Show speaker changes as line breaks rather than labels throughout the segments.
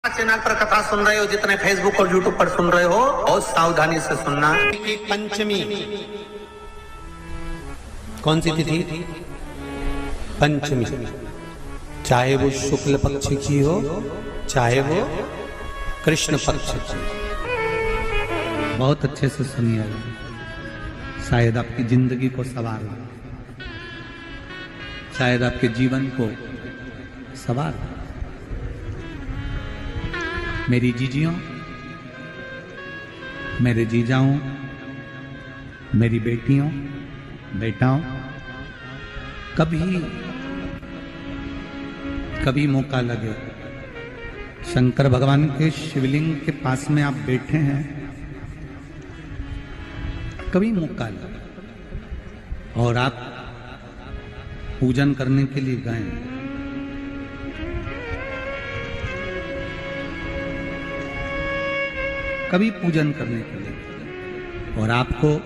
Channel पर कथा सुन रहे हो, जितने फेसबुक और यूट्यूब पर सुन रहे हो, बहुत सावधानी से सुनना। पंचमी कौन सी तिथि? पंचमी। चाहे वो शुक्ल पक्ष की हो, चाहे वो कृष्ण पक्ष की।
बहुत अच्छे से सुनिए, शायद आपकी जिंदगी को सवार हो, शायद आपके जीवन को सवार हो। मेरी जीजियों, मेरे जीजाओं, मेरी बेटियों, बेटाओं, कभी मौका लगे, शंकर भगवान के शिवलिंग के पास में आप बैठे हैं, कभी मौका लगे और आप पूजन करने के लिए गए, कभी पूजन करने के लिए, और आपको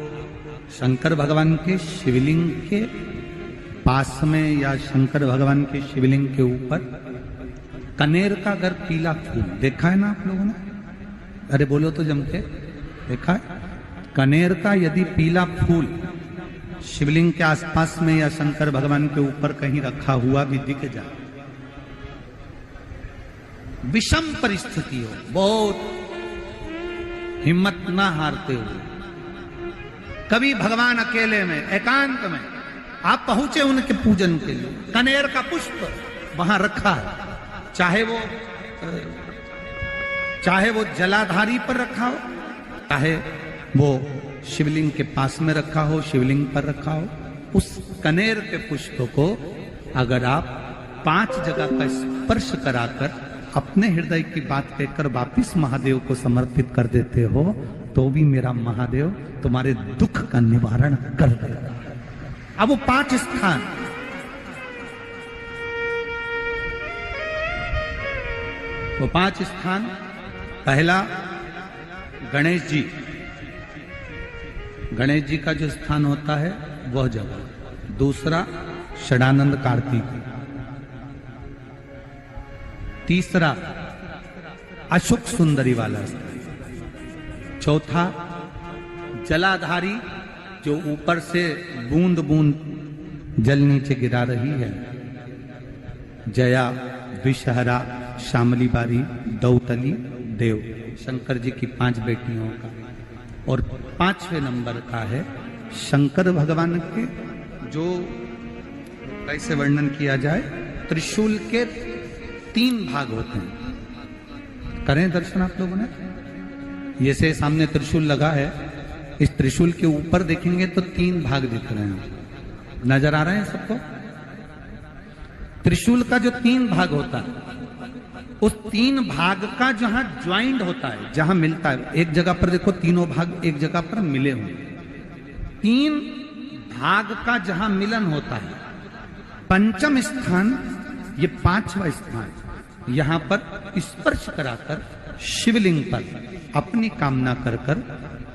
शंकर भगवान के शिवलिंग के पास में या शंकर भगवान के शिवलिंग के ऊपर कनेर का अगर पीला फूल देखा है ना आप लोगों ने? अरे बोलो तो जम के, देखा है? कनेर का यदि पीला फूल शिवलिंग के आसपास में या शंकर भगवान के ऊपर कहीं रखा हुआ भी दिख जाए, विषम परिस्थिति हो, बहुत हिम्मत ना हारते हुए, कभी भगवान अकेले में एकांत में आप पहुंचे उनके पूजन के लिए, कनेर का पुष्प वहां रखा है, चाहे वो जलाधारी पर रखा हो, चाहे वो शिवलिंग के पास में रखा हो, शिवलिंग पर रखा हो, उस कनेर के पुष्प को अगर आप 5 जगह का स्पर्श कराकर अपने हृदय की बात कहकर वापिस महादेव को समर्पित कर देते हो, तो भी मेरा महादेव तुम्हारे दुख का निवारण कर देगा। अब वो 5 स्थान, वो 5 स्थान, पहला गणेश जी, गणेश जी का जो स्थान होता है वह जगह। दूसरा षडानंद कार्तिक। तीसरा अशोक सुंदरी वाला स्थान। चौथा जलाधारी, जो ऊपर से बूंद बूंद जल नीचे गिरा रही है, जया, विषहरा, शामली बारी, दौतली, देव, शंकर जी की 5 बेटियों का। और 5वें नंबर का है शंकर भगवान के, जो कैसे वर्णन किया जाए, त्रिशूल के 3 भाग होते हैं। करें दर्शन आप लोगों ने? ये से सामने त्रिशूल लगा है, इस त्रिशूल के ऊपर देखेंगे तो 3 भाग दिख रहे हैं, नजर आ रहे हैं सबको? त्रिशूल का जो 3 भाग होता है, उस 3 भाग का जहां ज्वाइंट होता है, जहां मिलता है, एक जगह पर देखो तीनों भाग एक जगह पर मिले हुए, 3 भाग का जहां मिलन होता है, 5वां स्थान, ये 5वां स्थान, यहां पर स्पर्श कराकर शिवलिंग पर अपनी कामना कर कर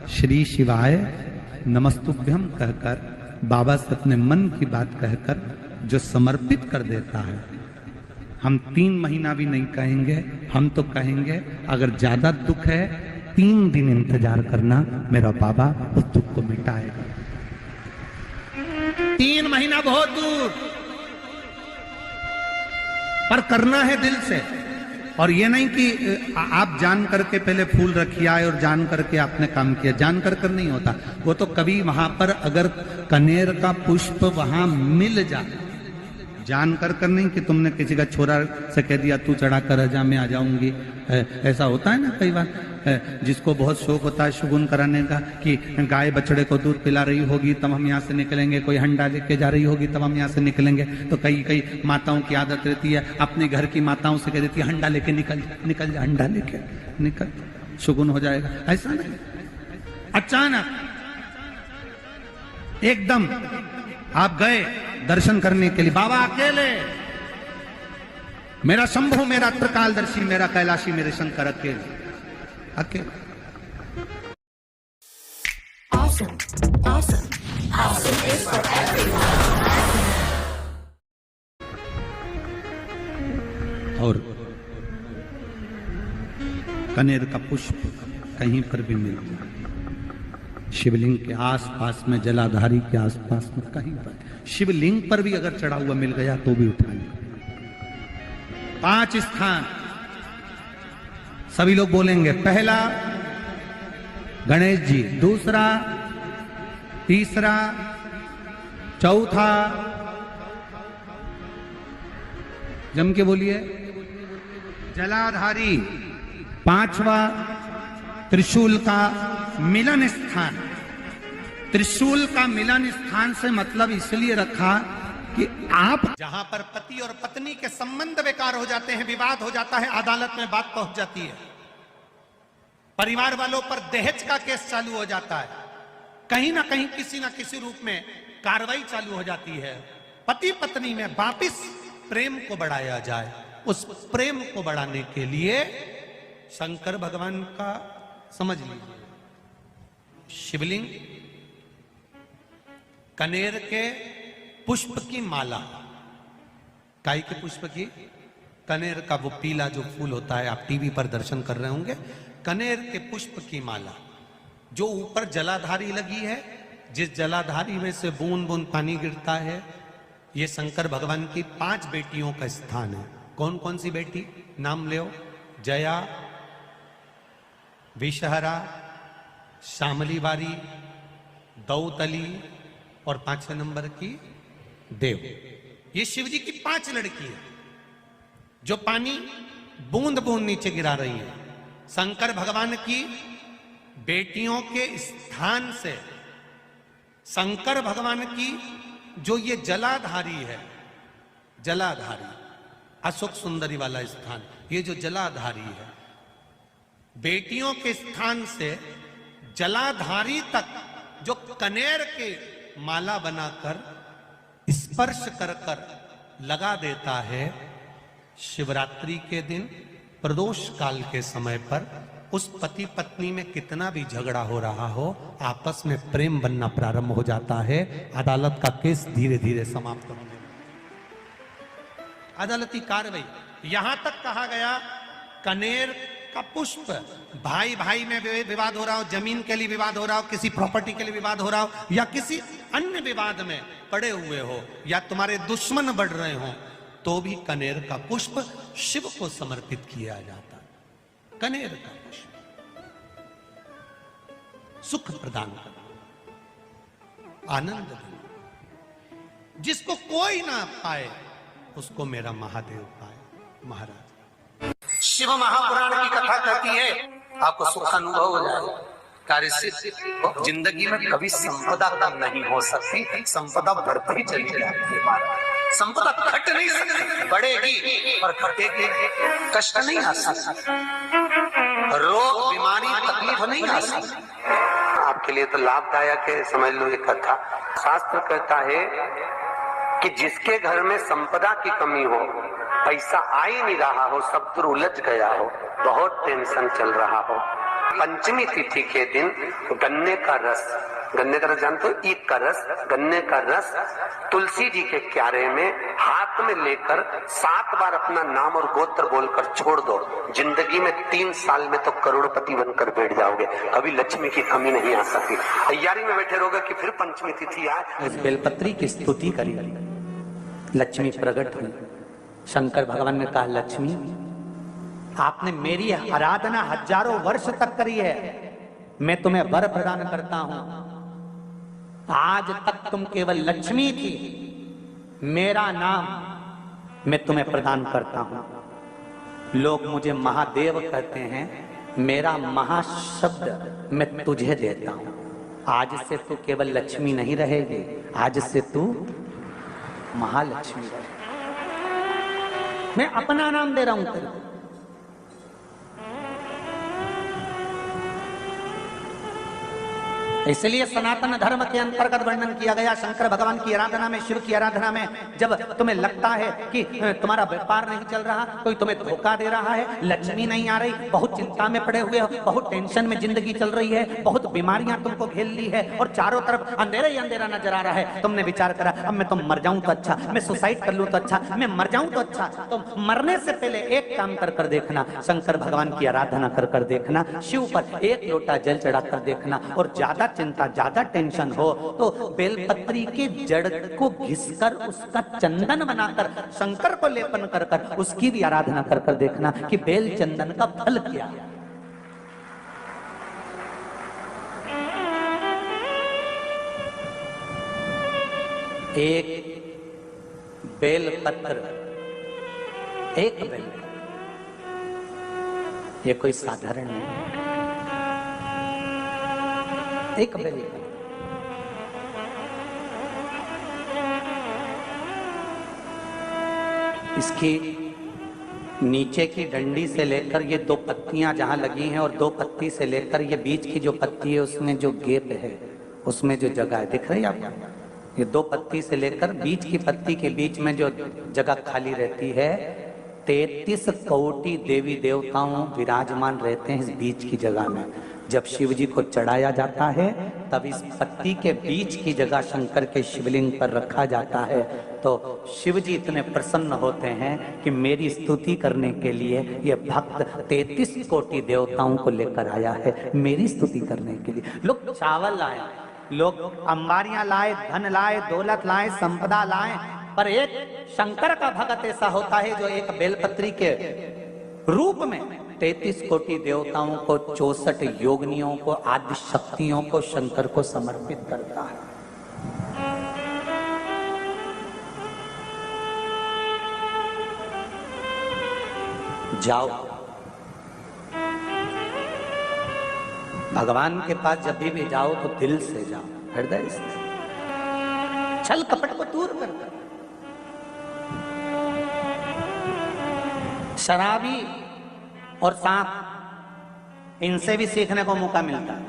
श्री शिवाय नमस्तुभ्यम कहकर, बाबा से अपने मन की बात कहकर जो समर्पित कर देता है, हम 3 महीना भी नहीं कहेंगे, हम तो कहेंगे अगर ज्यादा दुख है 3 दिन इंतजार करना, मेरा बाबा उस दुख को मिटाएगा। 3 महीना बहुत दूर, पर करना है दिल से। और ये नहीं कि आप जान करके पहले फूल रखिए आए और जान करके आपने काम किया, जान कर नहीं होता वो तो। कभी वहां पर अगर कनेर का पुष्प वहां मिल जाए, जान कर नहीं कि तुमने किसी का छोरा से कह दिया तू चढ़ा कर जा, मैं आ जाऊंगी, ऐसा होता है ना कई बार, जिसको बहुत शौक होता है शगुन कराने का, कि गाय बछड़े को दूध पिला रही होगी तब हम यहाँ से निकलेंगे, कोई हंडा लेके जा रही होगी तब हम यहाँ से निकलेंगे। तो कई माताओं की आदत रहती है, अपने घर की माताओं से कह देती है हंडा लेके निकल जा, हंडा लेके निकल, शगुन हो जाएगा। ऐसा नहीं, अचानक एकदम आप गए दर्शन करने के लिए, बाबा अकेले, मेरा शंभु, मेरा त्रिकालदर्शी, मेरा कैलाशी, मेरे शंकर अकेले।
Awesome. Awesome. Awesome is for everyone.
और कनेर का पुष्प कहीं पर भी मिल जाए, शिवलिंग के आसपास में, जलाधारी के आसपास में कहीं पर, शिवलिंग पर भी अगर चढ़ा हुआ मिल गया तो भी उठा ले। 5 स्थान सभी लोग बोलेंगे। पहला गणेश जी, दूसरा, तीसरा, चौथा, जम के बोलिए, जलाधारी, 5वां त्रिशूल का मिलन स्थान। त्रिशूल का मिलन स्थान से मतलब इसलिए रखा कि आप
जहां पर पति और पत्नी के संबंध बेकार हो जाते हैं, विवाद हो जाता है, अदालत में बात पहुंच जाती है, परिवार वालों पर दहेज का केस चालू हो जाता है, कहीं ना कहीं किसी ना किसी रूप में कार्रवाई चालू हो जाती है, पति पत्नी में वापिस प्रेम को बढ़ाया जाए, उस प्रेम को बढ़ाने के लिए शंकर भगवान का समझ लीजिए शिवलिंग, कनेर के पुष्प की माला, काय के पुष्प की, कनेर का वो पीला जो फूल होता है, आप टीवी पर दर्शन कर रहे होंगे, कनेर के पुष्प की माला जो ऊपर जलाधारी लगी है, जिस जलाधारी में से बूंद बूंद पानी गिरता है, ये शंकर भगवान की 5 बेटियों का स्थान है। कौन कौन सी बेटी नाम ले? जया, विषहरा, श्यामली बारी, दौतली और 5वें नंबर की देव। ये शिव जी की 5 लड़की है जो पानी बूंद बूंद नीचे गिरा रही है। शंकर भगवान की बेटियों के स्थान से शंकर भगवान की जो ये जलाधारी है, जलाधारी अशोक सुंदरी वाला स्थान, ये जो जलाधारी है, बेटियों के स्थान से जलाधारी तक जो कनेर के माला बनाकर स्पर्श कर कर लगा देता है, शिवरात्रि के दिन प्रदोष काल के समय पर उस पति पत्नी में कितना भी झगड़ा हो रहा हो, आपस में प्रेम बनना प्रारंभ हो जाता है। अदालत का केस धीरे धीरे समाप्त होने लगता है। अदालती कार्रवाई, यहां तक कहा गया कनेर का पुष्प, भाई भाई में विवाद हो रहा हो, जमीन के लिए विवाद हो रहा हो, किसी प्रॉपर्टी के लिए विवाद हो रहा हो, या किसी अन्य विवाद में पड़े हुए हो, या तुम्हारे दुश्मन बढ़ रहे हो, तो भी कनेर का पुष्प शिव को समर्पित किया जाता है। कनेर का पुष्प सुख प्रदान करना, आनंद देना, जिसको कोई ना पाए उसको मेरा महादेव पाए। महाराज शिव महापुराण की कथा कहती है, आपको सुख अनुभव हो जाएगा। कार्य सिद्ध, जिंदगी में कभी संपदा कम नहीं हो सकती, संपदा बढ़ती चली जाती है। संपदा घट नहीं सकती, बढ़ेगी और घटेगी, कष्ट नहीं आ सकता, रोग बीमारी तकलीफ नहीं आ सकती।
आपके लिए तो लाभदायक है, समझ लो ये कथा। शास्त्र कहता है कि जिसके घर में संपदा की कमी हो, पैसा आ ही नहीं रहा हो, सब दूर उलझ गया हो, बहुत टेंशन चल रहा हो, पंचमी तिथि के दिन गन्ने का रस, गन्ने का रस जानते हो, ईख का रस, गन्ने का रस तुलसी जी के क्यारे में हाथ में लेकर 7 बार अपना नाम और गोत्र बोलकर छोड़ दो, जिंदगी में 3 साल में तो करोड़पति बनकर बैठ जाओगे, कभी लक्ष्मी की कमी नहीं आ सकती। तैयारी में बैठे रहोगे कि फिर पंचमी तिथि आए।
इस बेलपत्री की स्तुति करी, लक्ष्मी प्रकट हुई। शंकर भगवान ने कहा, लक्ष्मी आपने मेरी आराधना हजारों वर्ष तक करी है, मैं तुम्हें वर प्रदान करता हूं। आज तक तुम केवल लक्ष्मी थी, मेरा नाम मैं तुम्हें प्रदान करता हूं। लोग मुझे महादेव कहते हैं, मेरा महाशब्द मैं तुझे देता हूं। आज से तू केवल लक्ष्मी नहीं रहेगी, आज से तू महालक्ष्मी रहेगी। मैं अपना नाम दे रहा हूं तेरे को। इसलिए सनातन धर्म के अंतर्गत वर्णन किया गया शंकर भगवान की आराधना में, शिव की आराधना में, जब तुम्हें लगता है कि तुम्हारा व्यापार नहीं चल रहा, कोई तुम्हें धोखा दे रहा है, लक्ष्मी नहीं आ रही, बहुत चिंता में पड़े हुए हो, बहुत टेंशन में जिंदगी चल रही है, बहुत बीमारियां तुमको घेर ली है और चारों तरफ अंधेरा ही अंधेरा नजर आ रहा है, तुमने विचार करा अब मैं तो मर जाऊं तो अच्छा, मैं सुसाइड कर लूं तो अच्छा, मैं मर जाऊं तो अच्छा। तो मरने से पहले एक काम कर देखना, शंकर भगवान की आराधना कर देखना, शिव पर एक लोटा जल चढ़ा कर देखना, और ज्यादा चिंता ज्यादा टेंशन हो तो बेलपत्री के जड़ को घिसकर उसका चंदन बनाकर शंकर को लेपन कर उसकी भी आराधना कर देखना कि बेल चंदन का फल क्या है। एक बेलपत्र, एक बेल, ये कोई साधारण नहीं, एक बेल। इसकी नीचे की डंडी से लेकर ये दो पत्तियां जहां लगी हैं और दो पत्ती से लेकर ये बीच की जो पत्ती है उसमें जो गैप है, उसमें जो जगह है, दिख रही है आपको? ये दो पत्ती से लेकर बीच की पत्ती के बीच में जो जगह खाली रहती है, 33 कोटि देवी देवताओं विराजमान रहते हैं इस बीच की जगह में। जब शिव जी को चढ़ाया जाता है तब इस पत्ती के बीच की जगह शंकर के शिवलिंग पर रखा जाता है, तो शिव जी इतने प्रसन्न होते हैं कि मेरी स्तुति करने के लिए ये भक्त 33 कोटि देवताओं को लेकर आया है, मेरी स्तुति करने के लिए। लोग चावल लाए, लोग अंबारियां लाए, धन लाए, दौलत लाए, संपदा लाए, पर एक शंकर का भक्त ऐसा होता है जो एक बेलपत्री के रूप में 33 कोटि देवताओं को, 64 योगिनियों को, आदि शक्तियों को शंकर को समर्पित करता है। जाओ भगवान के पास जब भी जाओ तो दिल से जाओ, हृदय से, छल कपट को दूर कर। शराबी और सांप, इनसे भी सीखने को मौका मिलता है।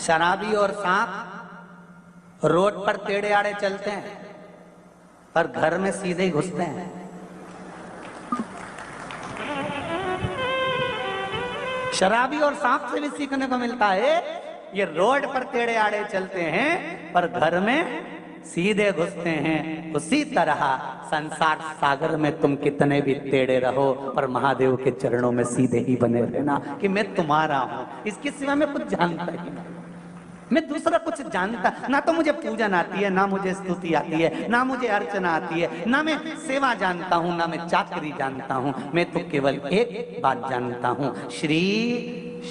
शराबी और सांप रोड पर टेढ़े आड़े चलते हैं पर घर में सीधे ही घुसते हैं। शराबी और सांप से भी सीखने को मिलता है, ये रोड पर टेढ़े आड़े चलते हैं पर घर में सीधे घुसते हैं। उसी तरह संसार सागर में तुम कितने भी टेढ़े रहो पर महादेव के चरणों में सीधे ही बने रहना कि मैं तुम्हारा हूं, इसके सिवा मैं कुछ जानता ही नहीं, मैं दूसरा कुछ जानता ना। तो मुझे पूजन आती है, ना मुझे स्तुति आती है, ना मुझे अर्चना आती है, ना मैं सेवा जानता हूं, ना मैं चाकरी जानता हूं। मैं तो केवल एक बात जानता हूं, श्री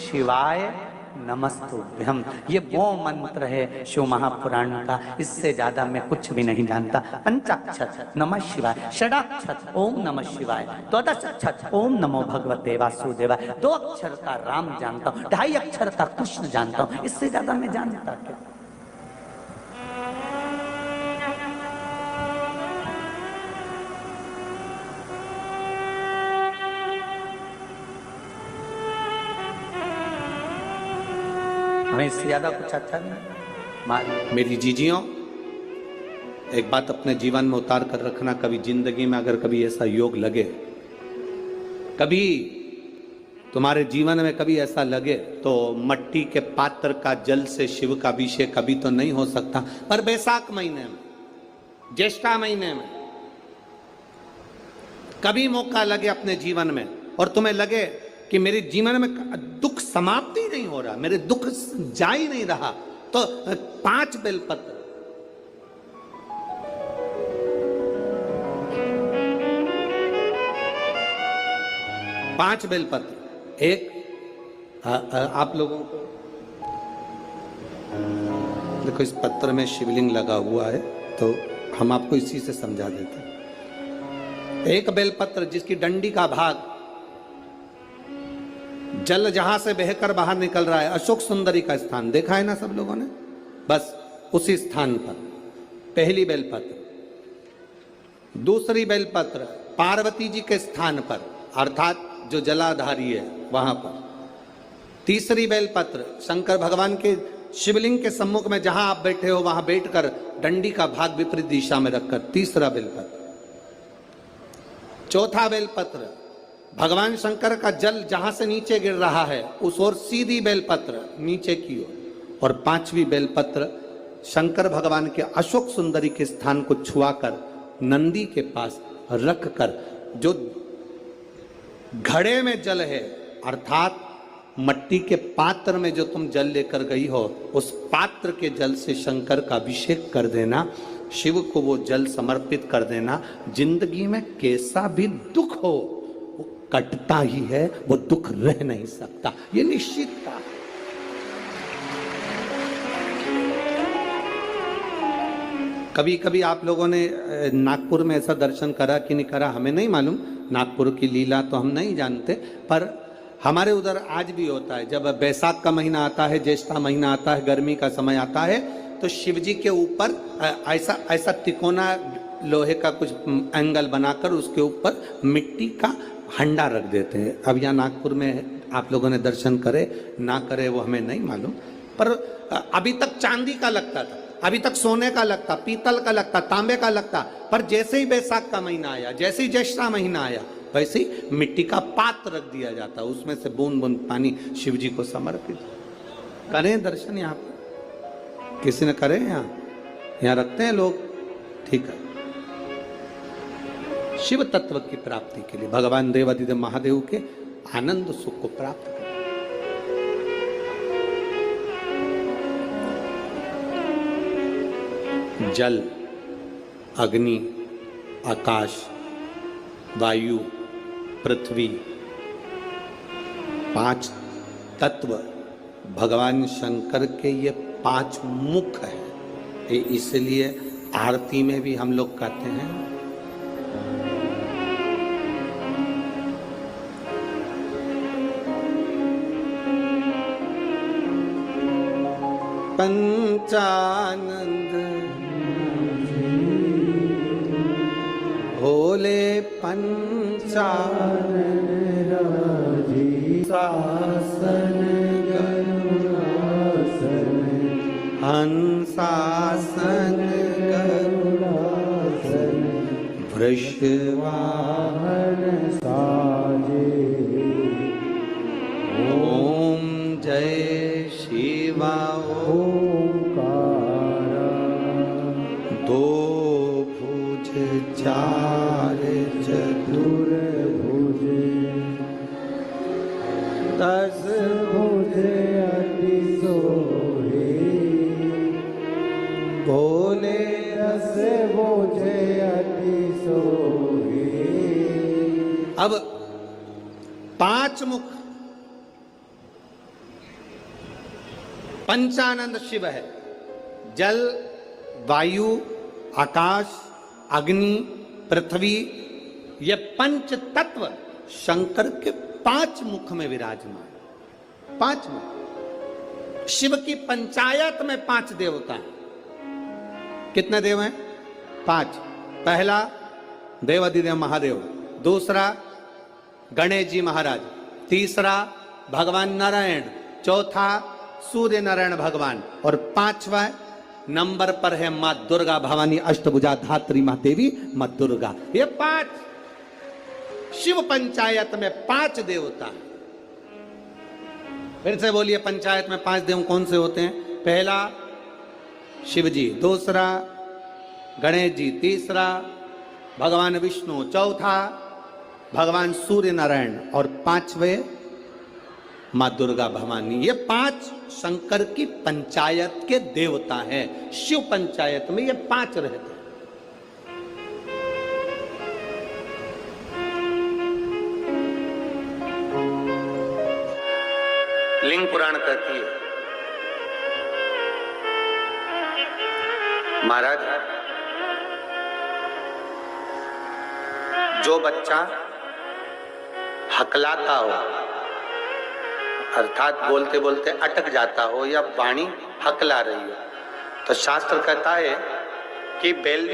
शिवाय नमस्तुभ्यम। ये वो मंत्र है शिव महापुराण का, इससे ज्यादा मैं कुछ भी नहीं जानता। पंचाक्षर नमः शिवाय, षडाक्षर ओम नमः शिवाय, द्वादशाक्षर ओम नमो भगवते वासुदेवाय, 2 अक्षर का राम जानता हूँ, 2.5 अक्षर का कृष्ण जानता हूँ, इससे ज्यादा मैं जानता क्या। हमें इससे ज्यादा कुछ अच्छा नहीं।
मेरी जीजियों, एक बात अपने जीवन में उतार कर रखना, कभी जिंदगी में अगर कभी ऐसा योग लगे, कभी तुम्हारे जीवन में कभी ऐसा लगे, तो मट्टी के पात्र का जल से शिव का अभिषेक कभी तो नहीं हो सकता, पर बैसाख महीने में, ज्येष्ठा महीने में कभी मौका लगे अपने जीवन में और तुम्हें लगे कि मेरे जीवन में दुख समाप्ति नहीं हो रहा, मेरे दुख जा ही नहीं रहा, तो 5 बेलपत्र, पांच बेलपत्र, एक आप लोगों को देखो इस पत्र में शिवलिंग लगा हुआ है तो हम आपको इसी से समझा देते हैं। एक बेलपत्र जिसकी डंडी का भाग जल जहां से बहकर बाहर निकल रहा है, अशोक सुंदरी का स्थान देखा है ना सब लोगों ने, बस उसी स्थान पर पहली बेलपत्र। दूसरी बेलपत्र पार्वती जी के स्थान पर, अर्थात जो जलाधारी है वहां पर। तीसरी बेलपत्र शंकर भगवान के शिवलिंग के सम्मुख में जहां आप बैठे हो वहां बैठकर डंडी का भाग विपरीत दिशा में रखकर, तीसरा बेलपत्र। चौथा बेलपत्र, भगवान शंकर का जल जहां से नीचे गिर रहा है उस ओर सीधी बेलपत्र नीचे की ओर। और पांचवी बेलपत्र शंकर भगवान के अशोक सुंदरी के स्थान को छुआकर नंदी के पास रखकर, जो घड़े में जल है अर्थात मट्टी के पात्र में जो तुम जल लेकर गई हो, उस पात्र के जल से शंकर का अभिषेक कर देना, शिव को वो जल समर्पित कर देना। जिंदगी में कैसा भी दुख हो वो कटता ही है, वो दुख रह नहीं सकता, ये निश्चितता है। कभी कभी आप लोगों ने नागपुर में ऐसा दर्शन करा कि नहीं करा हमें नहीं मालूम, नागपुर की लीला तो हम नहीं जानते, पर हमारे उधर आज भी होता है। जब बैसाख का महीना आता है, ज्येष्ठा महीना आता है, गर्मी का समय आता है, तो शिव जी के ऊपर ऐसा तिकोना लोहे का कुछ एंगल बनाकर उसके ऊपर मिट्टी का हंडा रख देते हैं। अब यहाँ नागपुर में आप लोगों ने दर्शन करे ना करे वो हमें नहीं मालूम, पर अभी तक चांदी का लगता था, अभी तक सोने का लगता, पीतल का लगता, तांबे का लगता, पर जैसे ही बैसाख का महीना आया, जैसे ही ज्येष्ठा महीना आया, वैसे ही मिट्टी का पात्र रख दिया जाता, उसमें से बूंद बूंद पानी शिव जी को समर्पित। करें दर्शन यहाँ पर, किसी ने करे यहाँ रखते हैं लोग, ठीक है। शिव तत्व की प्राप्ति के लिए भगवान देवादिदेव महादेव के आनंद सुख को प्राप्त करें। जल, अग्नि, आकाश, वायु, पृथ्वी, 5 तत्व भगवान शंकर के ये 5 मुख है। इसलिए आरती में भी हम लोग कहते हैं पंचानंद भोले पंचानन शासन गरुड़ासन हंसासन गरुड़ासन वृषवाहन साजे। ओम जय शिवा ओंकारा। दो भुज चार चतुर्भुज 10 भुज अति सोहे। भोले 10 भुज अति सोहे। अब 5 मुख पंचानंद शिव है। जल, वायु, आकाश, अग्नि, पृथ्वी, ये 5 तत्व शंकर के 5 मुख में विराजमान। 5 मुख। शिव की पंचायत में 5 देवता हैं। कितने देव हैं? 5। पहला देवादिदेव महादेव, दूसरा गणेश जी महाराज, तीसरा भगवान नारायण, चौथा सूर्य नारायण भगवान, और 5वां नंबर पर है मां दुर्गा भवानी अष्टभुजा धात्री मां देवी मां दुर्गा। ये 5 शिव पंचायत में 5 देवता। फिर से बोलिए, पंचायत में 5 देव कौन से होते हैं? पहला शिव जी, दूसरा गणेश जी, तीसरा भगवान विष्णु, चौथा भगवान सूर्य नारायण, और 5वें मां दुर्गा भवानी। ये 5 शंकर की पंचायत के देवता हैं। शिव पंचायत में ये 5 रहते हैं।
लिंग पुराण कहती है, महाराज जो बच्चा हकलाता हो, अर्थात बोलते बोलते अटक जाता हो या वाणी हकला रही हो, तो शास्त्र कहता है कि बेल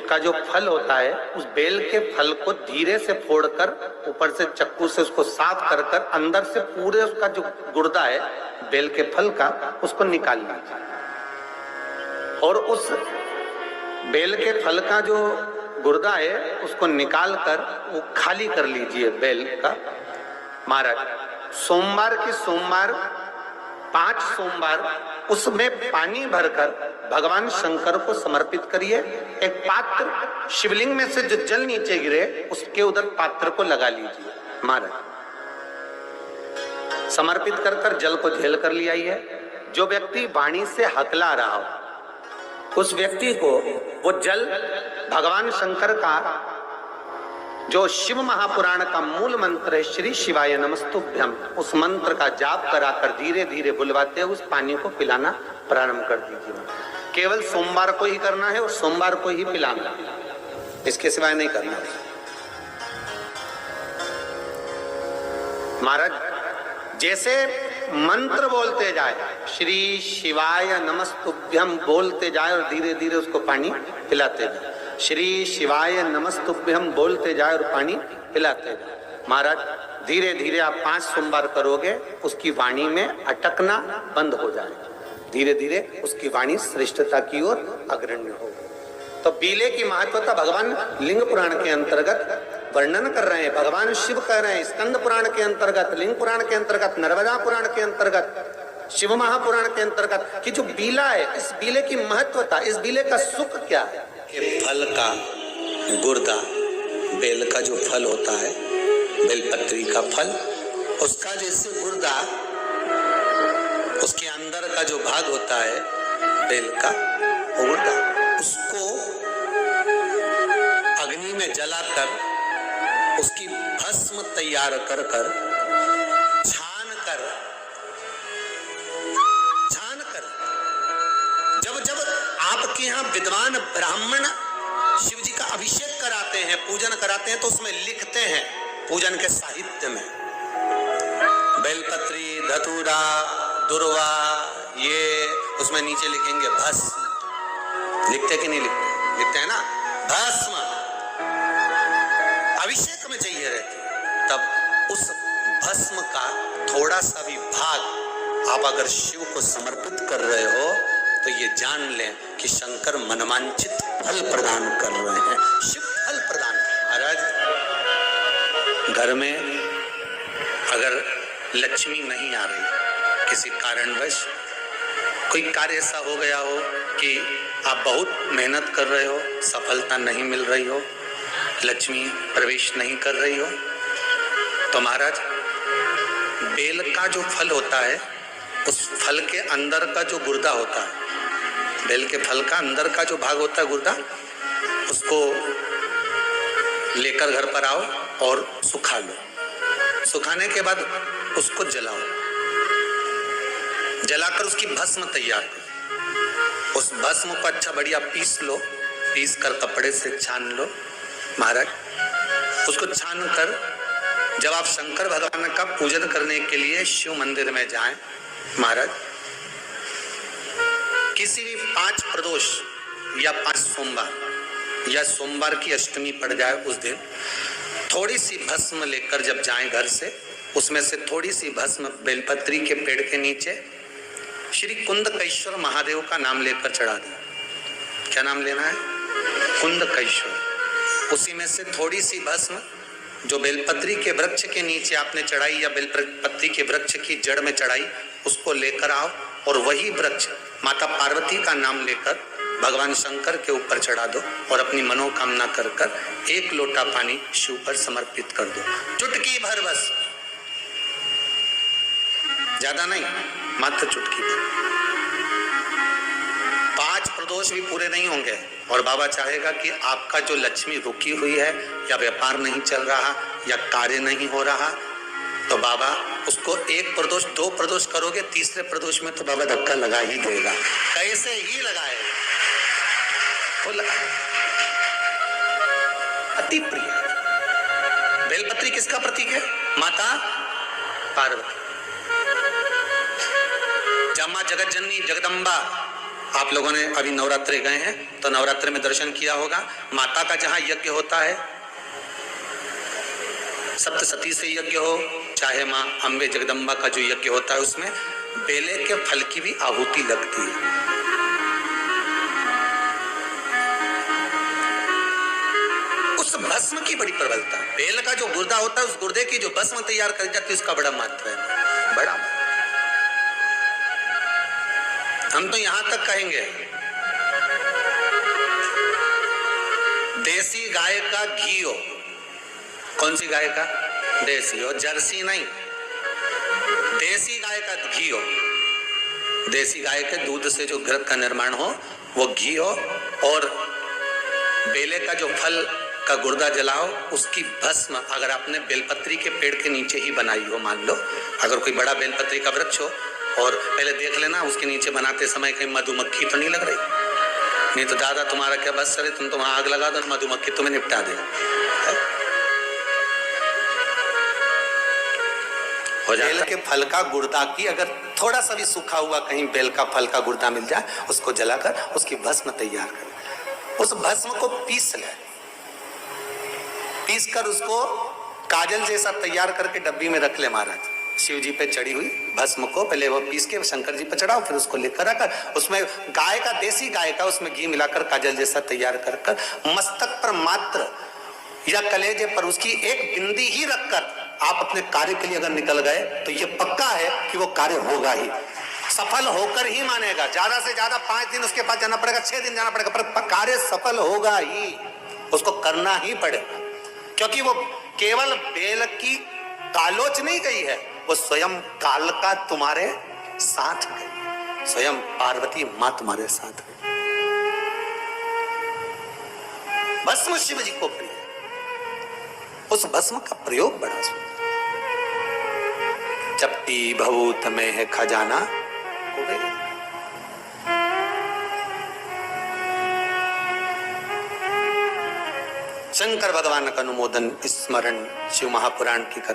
का जो फल होता है उस बेल के फल को धीरे से फोड़कर ऊपर से चक्कू से उसको साफ कर अंदर से पूरे उसका जो गुर्दा है
बेल के फल का, उसको निकाल लीजिए और उस बेल के फल का जो गुर्दा है उसको निकाल कर वो खाली कर लीजिए बेल का। महाराज सोमवार की सोमवार 5 सोमवार उसमें पानी भरकर भगवान शंकर को समर्पित करिए। एक पात्र शिवलिंग में से जो जल नीचे गिरे उसके उधर पात्र को लगा लीजिए। महाराज समर्पित कर जल को झेल कर ले आइए। जो व्यक्ति वाणी से हकला रहा हो उस व्यक्ति को वो जल भगवान शंकर का जो शिव महापुराण का मूल मंत्र है श्री शिवाय नमस्तुभ्यम, उस मंत्र का जाप कराकर धीरे धीरे बुलवाते हुए उस पानी को पिलाना प्रारंभ कर दीजिए। केवल सोमवार को ही करना है और सोमवार को ही पिलाना, इसके सिवाय नहीं करना। महाराज जैसे मंत्र बोलते जाए श्री शिवाय नमस्तुभ्यम बोलते जाए और धीरे धीरे उसको पानी पिलाते जाए, श्री शिवाय नमस्तुभ्यम बोलते जाए और पानी पिलाते जाए। महाराज धीरे धीरे आप 5 सोमवार करोगे उसकी वाणी में अटकना बंद हो जाएगा, धीरे धीरे उसकी वाणी श्रेष्ठता की ओर अग्रणी होगी। तो पीले की महत्वता भगवान लिंग पुराण के अंतर्गत वर्णन कर रहे हैं, भगवान शिव कह रहे हैं। स्कंद पुराण के अंतर्गत, लिंग पुराण के अंतर्गत, नर्मदा पुराण के अंतर्गत, शिव महापुराण के अंतर्गत कि जो बीला है इस बीले की महत्वता, इस बीले का सुख क्या है कि फल का गुर्दा, बेल का जो फल होता है, बेलपत्री का फल, उसका जैसे गुर्दा उसके अंदर का जो भाग होता है बेल का गुर्दा, उसको अग्नि में जलाकर उसकी भस्म तैयार कर छान कर जब आपके यहाँ विद्वान ब्राह्मण शिव जी का अभिषेक कराते हैं, पूजन कराते हैं, तो उसमें लिखते हैं पूजन के साहित्य में बेलपत्री, धतूरा, दुर्वा, ये उसमें नीचे लिखेंगे भस्म। लिखते कि नहीं लिखते? लिखते हैं ना, भस्म अभिषेक में चाहिए रहती है। तब उस भस्म का थोड़ा सा भी भाग आप अगर शिव को समर्पित कर रहे हो तो ये जान लें कि शंकर मनवांछित फल प्रदान कर रहे हैं, शिव फल प्रदान। महाराज घर में अगर लक्ष्मी नहीं आ रही, किसी कारणवश कोई कार्य ऐसा हो गया हो कि आप बहुत मेहनत कर रहे हो, सफलता नहीं मिल रही हो, लक्ष्मी प्रवेश नहीं कर रही हो, तो महाराज बेल का जो फल होता है उस फल के अंदर का जो गुर्दा होता है, बेल के फल का अंदर का जो भाग होता है गुर्दा, उसको लेकर घर पर आओ और सुखा लो। सुखाने के बाद उसको जलाओ, जलाकर उसकी भस्म तैयार करो। उस भस्म को अच्छा बढ़िया पीस लो, पीस कर कपड़े से छान लो। महाराज उसको छान कर जब आप शंकर भगवान का पूजन करने के लिए शिव मंदिर में जाएं, महाराज किसी भी 5 प्रदोष या 5 सोमवार या सोमवार की अष्टमी पड़ जाए उस दिन थोड़ी सी भस्म लेकर जब जाएं घर से, उसमें से थोड़ी सी भस्म बेलपत्री के पेड़ के नीचे श्री कुंदकेश्वर महादेव का नाम लेकर चढ़ा दें। क्या नाम लेना है? कुंदकेश्वर। उसी में से थोड़ी सी भस्म जो बेलपत्री के वृक्ष के नीचे आपने चढ़ाई या बेलपत्री के वृक्ष की जड़ में चढ़ाई, उसको लेकर आओ और वही वृक्ष माता पार्वती का नाम लेकर भगवान शंकर के ऊपर चढ़ा दो और अपनी मनोकामना कर कर 1 लोटा पानी शिव पर समर्पित कर दो। चुटकी भर बस, ज्यादा नहीं, मात्र चुटकी भर। 5 प्रदोष भी पूरे नहीं होंगे और बाबा चाहेगा कि आपका जो लक्ष्मी रुकी हुई है या व्यापार नहीं चल रहा या कार्य नहीं हो रहा, तो बाबा उसको 1 प्रदोष 2 प्रदोष करोगे, तीसरे प्रदोष में तो बाबा धक्का लगा ही देगा। कैसे ही लगाएगा, वो अति प्रिय। बेलपत्री किसका प्रतीक है? माता पार्वती। जमा जगत जननी जगदम्बा, आप लोगों ने अभी नवरात्रे गए हैं तो नवरात्रे में दर्शन किया होगा। माता का जहां यज्ञ होता है, सप्तसती से यज्ञ हो चाहे मां अम्बे जगदम्बा का जो यज्ञ होता है, उसमें
बेले के फल की भी आहुति लगती है। उस भस्म की बड़ी प्रबलता, बेल का जो गुर्दा होता है उस गुर्दे की जो भस्म तैयार करी जाती है उसका बड़ा महत्व है, बड़ा। हम तो यहां तक कहेंगे देसी गाय का घी हो, कौन सी गाय का? देसी हो, जर्सी नहीं, देसी गाय का घी हो, देसी गाय के दूध से जो घृत का निर्माण हो वो घी हो, और बेले का जो फल का गुर्दा जलाओ उसकी भस्म अगर आपने बेलपत्री के पेड़ के नीचे ही बनाई हो, मान लो अगर कोई बड़ा बेलपत्री का वृक्ष हो, और पहले देख लेना उसके नीचे बनाते समय कहीं मधुमक्खी तो नहीं लग रही, नहीं तो दादा तुम्हारा क्या बस करे, तुम तो वहां आग लगा दो, मधुमक्खी तुम्हें निपटा दे। बेल के फल का गुर्दा की अगर थोड़ा सा भी सूखा हुआ कहीं बेल का फल का गुर्दा मिल जाए, उसको जलाकर उसकी भस्म तैयार कर, उस भस्म को पीस ले, पीस कर उसको काजल जैसा तैयार करके डब्बी में रख ले महाराज। शिव जी पे चढ़ी हुई भस्म को पहले वो पीस के शंकर जी पे चढ़ाओ, फिर उसको लेकर आकर उसमें गाय का, देसी गाय का उसमें घी मिलाकर काजल जैसा तैयार कर कर मस्तक पर मात्र या कलेजे पर उसकी एक बिंदी ही रखकर आप अपने कार्य के लिए अगर निकल गए तो ये पक्का है कि वो कार्य होगा ही, सफल होकर ही मानेगा। ज्यादा से ज्यादा 5 दिन उसके पास जाना पड़ेगा, 6 दिन जाना पड़ेगा, पर कार्य सफल होगा ही, उसको करना ही पड़ेगा, क्योंकि वो केवल बेल की कालोच नहीं गई है, वो स्वयं काल का तुम्हारे साथ गई, स्वयं पार्वती मां तुम्हारे साथ गई। भस्म शिव जी को प्रिय, उस भस्म का प्रयोग बड़ा सुंदर, चपटी भभूत में है खजाना हो गई। शंकर भगवान का अनुमोदन स्मरण शिव महापुराण की कथा।